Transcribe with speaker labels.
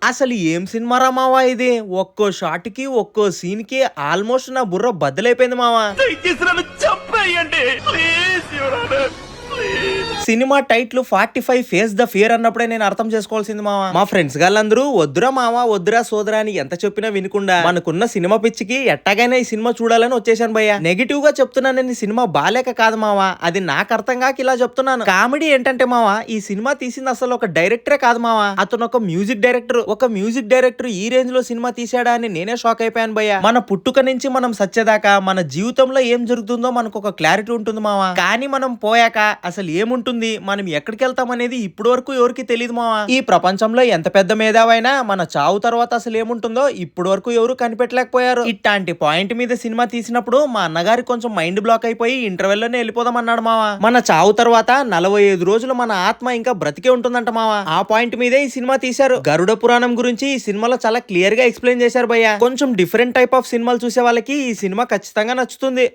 Speaker 1: అసలు ఏం సినిమారా మావా ఇది? ఒక్కో షాట్‌కి, ఒక్కో సీన్‌కి ఆల్మోస్ట్ నా బుర్ర బద్దలైపోయింది మావా.
Speaker 2: దయచేసి నన్ను చంపేయండి please your honour please.
Speaker 1: Cinema title 45 face the fear అన్నప్పుడే నేను అర్థం చేసుకోవాల్సింది మావా. మా ఫ్రెండ్స్ గాళ్ళందరూ వద్దురా మావా, వద్దురా సోదరా అని ఎంత చెప్పినా వినకుండా మనకున్న సినిమా పిచ్చికి ఎట్టాగైనా ఈ సినిమా చూడాలని వచ్చేసాను భయ్య. నెగిటివ్ గా చెప్తున్నాను, ఈ సినిమా బాలేక కాదు మావా, అది నాకు అర్థం కాక ఇలా చెప్తున్నాను. కామెడీ ఏంటంటే మావా, ఈ సినిమా తీసింది అసలు ఒక డైరెక్టరే కాదు మావా, అతను ఒక మ్యూజిక్ డైరెక్టర్. ఒక మ్యూజిక్ డైరెక్టర్ ఈ రేంజ్ లో సినిమా తీసాడా అని నేనే షాక్ అయిపోయాను భయ్య. మన పుట్టుక నుంచి మనం సచ్చేదాకా మన జీవితంలో ఏం జరుగుతుందో మనకు ఒక క్లారిటీ ఉంటుంది మావా, కానీ మనం పోయాక అసలు ఏముంటుంది, మనం ఎక్కడికి వెళ్తాం అనేది ఇప్పటి వరకు ఎవరికి తెలియదు మావా. ఈ ప్రపంచంలో ఎంత పెద్ద మేధావైనా మన చావు తర్వాత అసలు ఏముంటుందో ఇప్పటి వరకు ఎవరు కనిపెట్టలేకపోయారు. ఇట్లాంటి పాయింట్ మీద సినిమా తీసినప్పుడు మా అన్నగారి కొంచెం మైండ్ బ్లాక్ అయిపోయి ఇంటర్వెల్ లోనే వెళ్ళిపోదాం అన్నాడు మావా. మన చావు తర్వాత 45 రోజులు మన ఆత్మ ఇంకా బ్రతికే ఉంటుందంట మావా. ఆ పాయింట్ మీదే ఈ సినిమా తీశారు. గరుడ పురాణం గురించి ఈ సినిమాలో చాలా క్లియర్ గా ఎక్స్ప్లెయిన్ చేశారు భయ్య. కొంచెం డిఫరెంట్ టైప్ ఆఫ్ సినిమాలు చూసే వాళ్ళకి ఈ సినిమా ఖచ్చితంగా నచ్చుతుంది.